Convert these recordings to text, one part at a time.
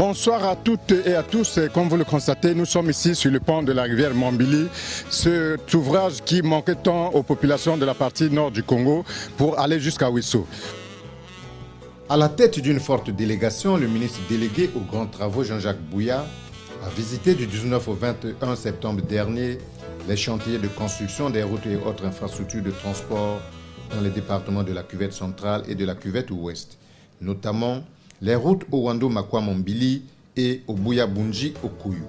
Bonsoir à toutes et à tous. Comme vous le constatez, nous sommes ici sur le pont de la rivière Mambili, cet ouvrage qui manquait tant aux populations de la partie nord du Congo pour aller jusqu'à Ouissou. À la tête d'une forte délégation, le ministre délégué aux grands travaux Jean-Jacques Bouya a visité du 19 au 21 septembre dernier les chantiers de construction des routes et autres infrastructures de transport dans les départements de la cuvette centrale et de la cuvette ouest, notamment les routes Owando-Makwa-Mambili et Obuya-Bunji-Okuyu.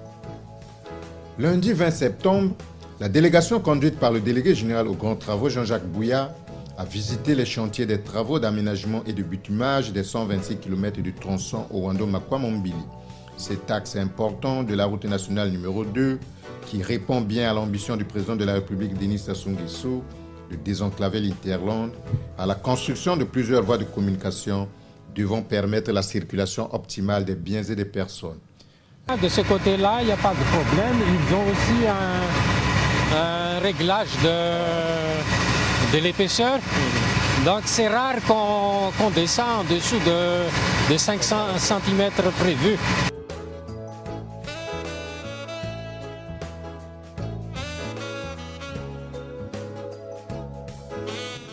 Lundi 20 septembre, la délégation conduite par le délégué général aux grands travaux Jean-Jacques Bouya a visité les chantiers des travaux d'aménagement et de bitumage des 126 km du tronçon Owando-Makwa-Mambili. Cet axe important de la route nationale numéro 2 qui répond bien à l'ambition du président de la République Denis Sassou Nguesso de désenclaver l'Interland, à la construction de plusieurs voies de communication devant permettre la circulation optimale des biens et des personnes. De ce côté-là, il n'y a pas de problème. Ils ont aussi un réglage de l'épaisseur. Donc c'est rare qu'on descend en dessous de 500 cm prévus.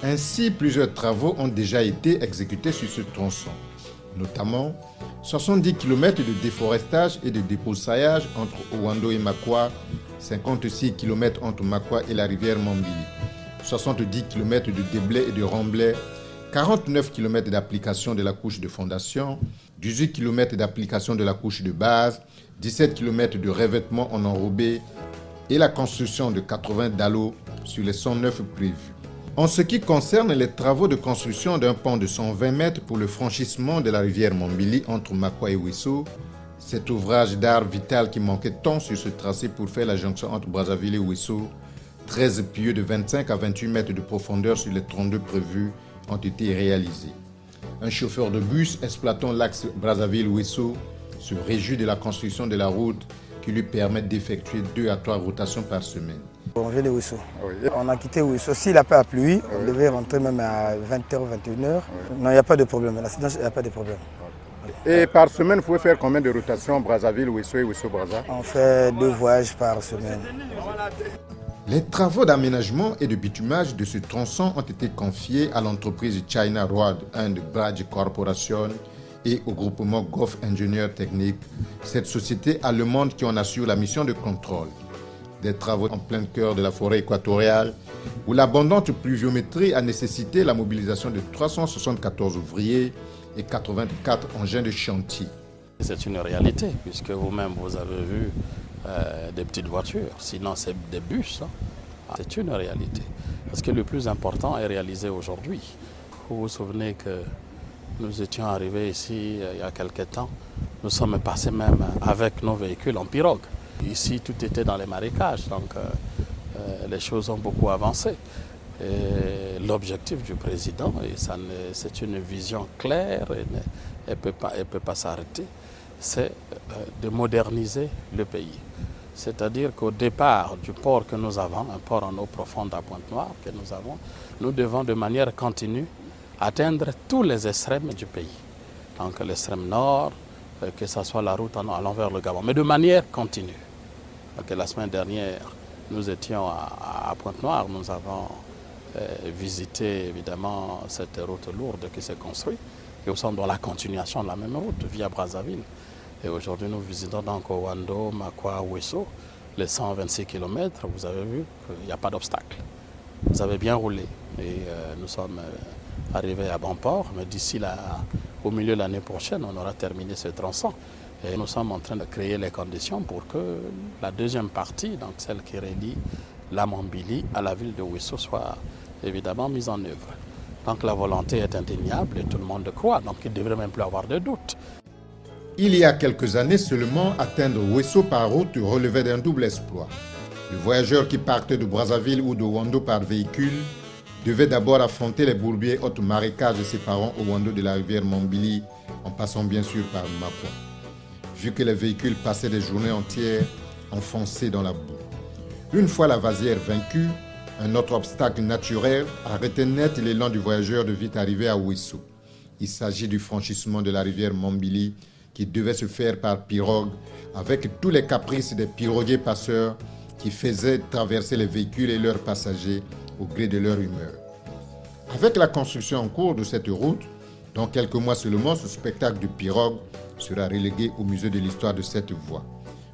Ainsi, plusieurs travaux ont déjà été exécutés sur ce tronçon, notamment 70 km de déforestage et de débroussaillage entre Owando et Makwa, 56 km entre Makwa et la rivière Mambili, 70 km de déblai et de remblai, 49 km d'application de la couche de fondation, 18 km d'application de la couche de base, 17 km de revêtement en enrobé et la construction de 80 dallos sur les 109 prévus. En ce qui concerne les travaux de construction d'un pont de 120 mètres pour le franchissement de la rivière Mambili entre Makwa et Ouissou, cet ouvrage d'art vital qui manquait tant sur ce tracé pour faire la jonction entre Brazzaville et Ouissou, 13 pieux de 25 à 28 mètres de profondeur sur les 32 prévus ont été réalisés. Un chauffeur de bus exploitant l'axe Brazzaville-Ouissou se réjouit de la construction de la route qui lui permet d'effectuer 2 à 3 rotations par semaine. On vient de Ouissou. Oui. On a quitté Ouissou. S'il n'a pas à pluie, on devait rentrer même à 20h, 21h. Non, il n'y a pas de problème. L'accident, il n'y a pas de problème. Et par semaine, vous pouvez faire combien de rotations Brazzaville, Ouissou et Ouissou-Brazza? On fait 2 voyages par semaine. Les travaux d'aménagement et de bitumage de ce tronçon ont été confiés à l'entreprise China Road and Bridge Corporation et au groupement Gulf Engineer Technique, cette société allemande qui en assure la mission de contrôle. Des travaux en plein cœur de la forêt équatoriale, où l'abondante pluviométrie a nécessité la mobilisation de 374 ouvriers et 84 engins de chantier. C'est une réalité, puisque vous-même vous avez vu des petites voitures, sinon c'est des bus. Hein. C'est une réalité. Parce que le plus important est réalisé aujourd'hui. Vous vous souvenez que nous étions arrivés ici il y a quelques temps, nous sommes passés même avec nos véhicules en pirogue. Ici, tout était dans les marécages, donc les choses ont beaucoup avancé. L'objectif du président, et c'est une vision claire et elle ne peut pas s'arrêter, c'est de moderniser le pays. C'est-à-dire qu'au départ du port que nous avons, un port en eau profonde à Pointe-Noire que nous avons, nous devons de manière continue atteindre tous les extrêmes du pays. Donc l'extrême nord, que ce soit la route allant vers le Gabon, mais de manière continue. Donc, la semaine dernière, nous étions à Pointe-Noire, nous avons visité évidemment cette route lourde qui s'est construite et nous sommes dans la continuation de la même route via Brazzaville. Et aujourd'hui, nous visitons donc Owando, Makwa, Ouissou, les 126 km. Vous avez vu qu'il n'y a pas d'obstacle. Vous avez bien roulé et nous sommes arrivés à bon port, mais d'ici au milieu de l'année prochaine, on aura terminé ce tronçon. Et nous sommes en train de créer les conditions pour que la deuxième partie, donc celle qui relie la Mambili à la ville de Ouissou, soit évidemment mise en œuvre. Donc la volonté est indéniable et tout le monde croit, donc il ne devrait même plus avoir de doute. Il y a quelques années seulement, atteindre Ouissou par route relevait d'un double exploit. Le voyageur qui partait de Brazzaville ou de Owando par véhicule devait d'abord affronter les bourbiers hautes marécages séparant Owando de la rivière Mambili, en passant bien sûr par Makwa. Vu que les véhicules passaient des journées entières enfoncés dans la boue. Une fois la vasière vaincue, un autre obstacle naturel arrêtait net l'élan du voyageur de vite arriver à Ouissou. Il s'agit du franchissement de la rivière Mambili qui devait se faire par pirogue, avec tous les caprices des piroguiers passeurs qui faisaient traverser les véhicules et leurs passagers au gré de leur humeur. Avec la construction en cours de cette route, dans quelques mois seulement, ce spectacle de pirogue sera relégué au musée de l'histoire de cette voie.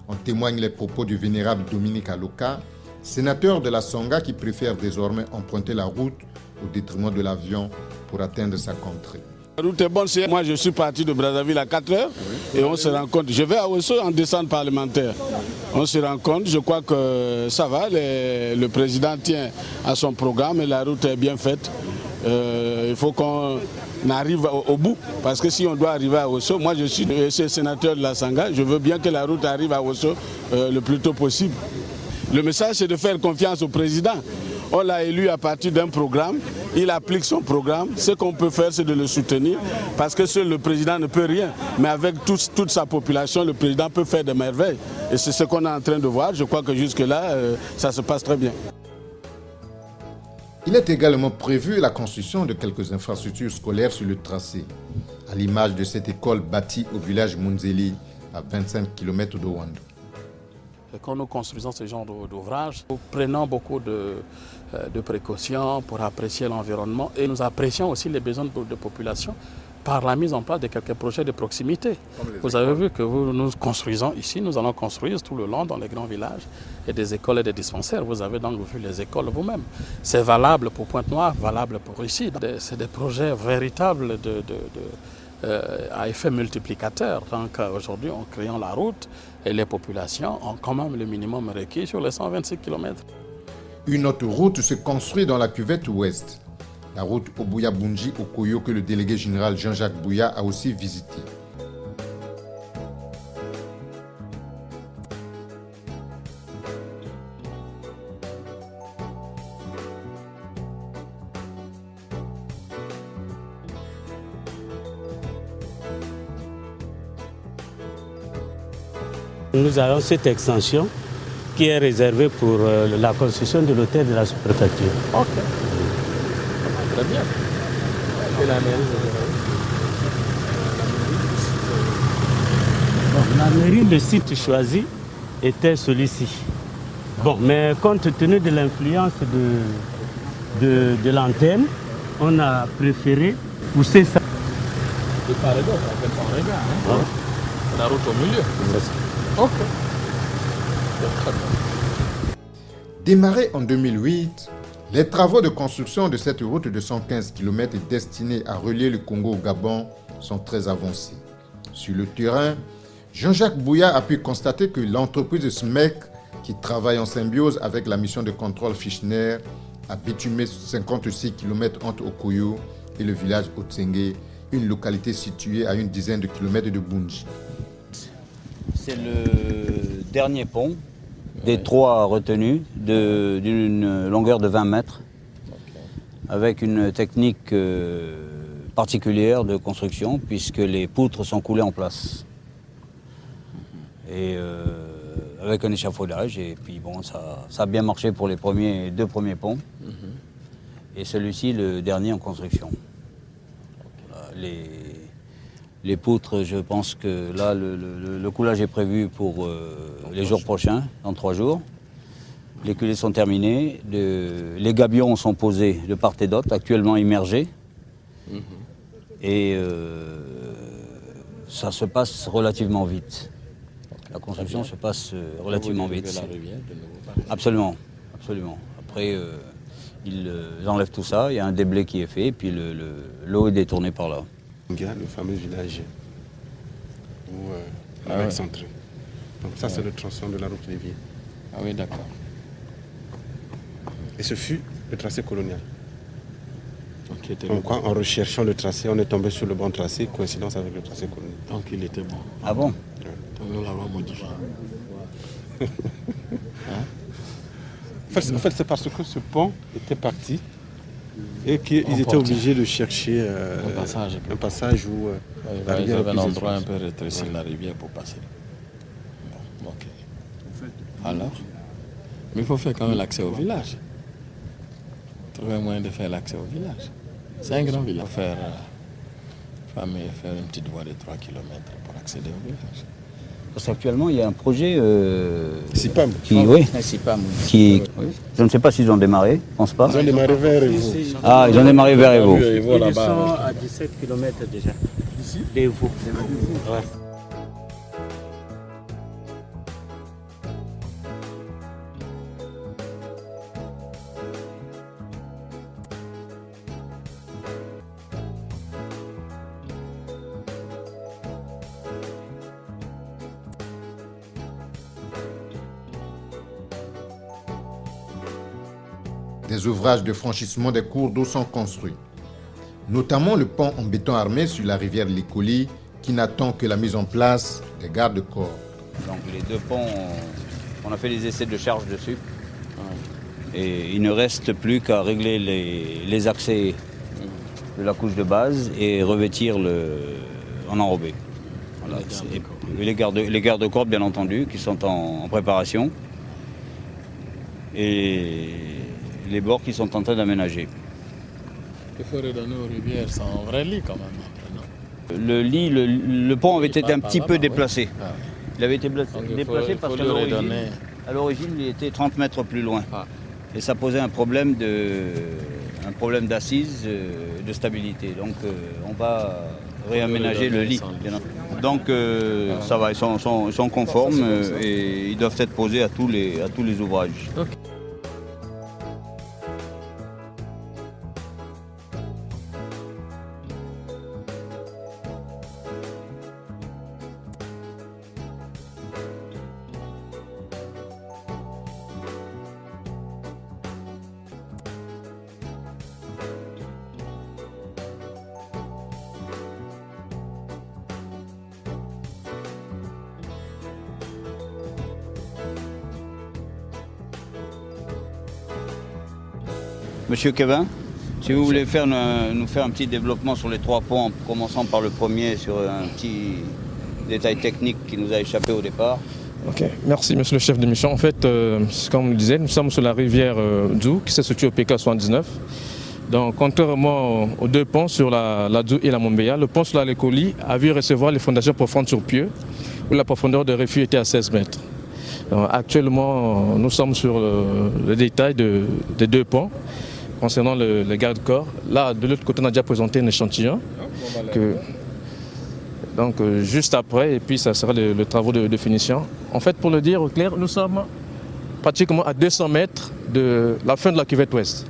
En témoignent les propos du vénérable Dominique Aloka, sénateur de la Songa qui préfère désormais emprunter la route au détriment de l'avion pour atteindre sa contrée. La route est bonne, moi je suis parti de Brazzaville à 4 heures et on se rencontre. Je vais à Ouesso en descente parlementaire. On se rencontre, je crois que ça va, le président tient à son programme et la route est bien faite. Il faut qu'on arrive au bout, parce que si on doit arriver à Ouesso, moi je suis sénateur de la Sanga, je veux bien que la route arrive à Ouesso le plus tôt possible. Le message c'est de faire confiance au président. On l'a élu à partir d'un programme, il applique son programme. Ce qu'on peut faire, c'est de le soutenir, parce que seul le président ne peut rien. Mais avec toute sa population, le président peut faire des merveilles. Et c'est ce qu'on est en train de voir. Je crois que jusque-là, ça se passe très bien. Il est également prévu la construction de quelques infrastructures scolaires sur le tracé, à l'image de cette école bâtie au village Munzeli, à 25 km de Ouando. Quand nous construisons ce genre d'ouvrage, nous prenons beaucoup de précautions pour apprécier l'environnement et nous apprécions aussi les besoins de population par la mise en place de quelques projets de proximité. Vous avez vu que nous construisons ici, nous allons construire tout le long dans les grands villages et des écoles et des dispensaires. Vous avez donc vu les écoles vous-même. C'est valable pour Pointe-Noire, valable pour ici. C'est des projets véritables à effet multiplicateur. Donc aujourd'hui, en créant la route, et les populations ont quand même le minimum requis sur les 126 km. Une autre route se construit dans la cuvette ouest. La route Obuya-Bunji-Okoyo que le délégué général Jean-Jacques Bouya a aussi visité. Nous avons cette extension qui est réservée pour la construction de l'hôtel de la sous-préfecture. Ok. Très bien. Et la mairie La mairie, le site choisi était celui-ci. Bon, mais compte tenu de l'influence de l'antenne, on a préféré pousser ça. De part et d'autre, en fait, on regarde. Hein? La route au milieu. C'est ça. Ok. Démarrés en 2008, les travaux de construction de cette route de 115 km destinée à relier le Congo au Gabon sont très avancés. Sur le terrain, Jean-Jacques Bouya a pu constater que l'entreprise SMEC, qui travaille en symbiose avec la mission de contrôle Fischner, a bitumé 56 km entre Okoyo et le village Otsenge, une localité située à une dizaine de kilomètres de Bunji. C'est le dernier pont des 3 retenus d'une longueur de 20 mètres avec une technique particulière de construction puisque les poutres sont coulées en place. Et avec un échafaudage et puis bon, ça a bien marché pour les 2 premiers ponts et celui-ci le dernier en construction. Les poutres, je pense que là, le coulage est prévu pour les jours prochains, dans 3 jours. Les culées sont terminées, les gabions sont posés de part et d'autre, actuellement immergés. Et ça se passe relativement vite. La construction se passe relativement vite. Absolument, absolument. Après, ils enlèvent tout ça, il y a un déblai qui est fait, et puis l'eau est détournée par là. Le fameux village où on est excentré. Donc ça, c'est le tronçon de la route Lévy. Ah oui, d'accord. Et ce fut le tracé colonial. Donc en recherchant le tracé, on est tombé sur le bon tracé, coïncidence avec le tracé colonial. Donc il était bon. Ah bon? Donc nous l'avons modifié. En fait, c'est parce que ce pont était parti et qu'ils étaient obligés de chercher un passage où la rivière avait un endroit un peu rétréci de la rivière pour passer. Bon, ok. Alors, mais il faut faire quand même l'accès au village. Trouver un moyen de faire l'accès au village. C'est un grand village. Il faut faire pas mieux faire une petite voie de 3 km pour accéder au village. Parce qu'actuellement, il y a un projet SIPAM. Qui, je ne sais pas s'ils ont démarré, je ne pense pas. Ils ont démarré vers Evo. Ah, ils ont démarré vers Evo. Ils sont à 17 km déjà. Ici d'Evo. Ouais. Des ouvrages de franchissement des cours d'eau sont construits, notamment le pont en béton armé sur la rivière Likoli qui n'attend que la mise en place des garde-corps. Donc les deux ponts, on a fait des essais de charge dessus. Et il ne reste plus qu'à régler les accès de la couche de base et revêtir en enrobé. Voilà. Et les garde-corps, bien entendu, qui sont en préparation. Et les bords qui sont en train d'aménager. Il faut redonner aux rivières son vrai lit quand même. Après, non? Le lit, le pont avait été un petit peu déplacé. Oui. Il avait été déplacé parce qu'à l'origine, il était 30 mètres plus loin. Et ça posait un problème d'assise, de stabilité. Donc on va réaménager le lit. Donc ça va, ils sont conformes et ils doivent être posés à tous les ouvrages. Okay. Monsieur Kevin, si vous voulez nous faire un petit développement sur les 3 ponts, en commençant par le premier sur un petit détail technique qui nous a échappé au départ. Ok, merci monsieur le chef de mission. En fait, comme on le disait, nous sommes sur la rivière Djou qui se situe au PK 79. Donc, contrairement aux 2 ponts sur la Djou et la Mombeya, le pont sur la Likoli a vu recevoir les fondations profondes sur pieux, où la profondeur de refus était à 16 mètres. Donc, actuellement, nous sommes sur le détail des 2 ponts. Concernant le garde-corps, là, de l'autre côté, on a déjà présenté un échantillon. Donc, juste après, et puis ça sera le travaux de finition. En fait, pour le dire au clair, nous sommes pratiquement à 200 mètres de la fin de la cuvette ouest.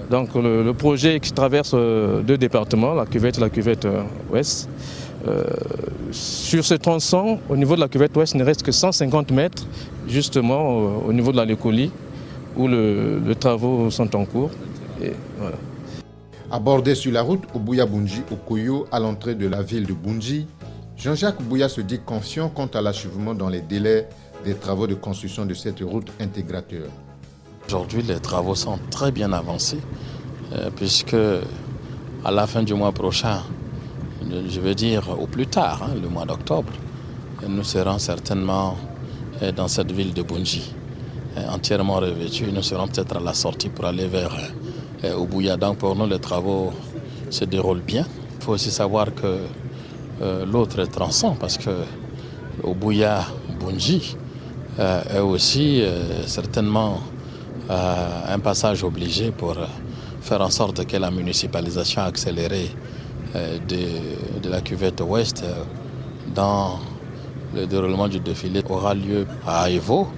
Donc, le projet qui traverse 2 départements, la cuvette et la cuvette ouest. Sur ce tronçon, au niveau de la cuvette ouest, il ne reste que 150 mètres, justement, au niveau de la Likoli, où les travaux sont en cours. Et voilà. Abordé sur la route Obuya-Bunji au Koyo, à l'entrée de la ville de Bunji, Jean-Jacques Bouya se dit confiant quant à l'achèvement dans les délais des travaux de construction de cette route intégrateur. Aujourd'hui, les travaux sont très bien avancés, puisque à la fin du mois prochain, je veux dire au plus tard, le mois d'octobre, nous serons certainement dans cette ville de Bunji. Entièrement revêtus, nous serons peut-être à la sortie pour aller vers Obuya. Donc pour nous, les travaux se déroulent bien. Il faut aussi savoir que l'autre tronçon, parce que Obuya-Bunji est aussi certainement un passage obligé pour faire en sorte que la municipalisation accélérée de la cuvette ouest dans le déroulement du défilé aura lieu à Evo.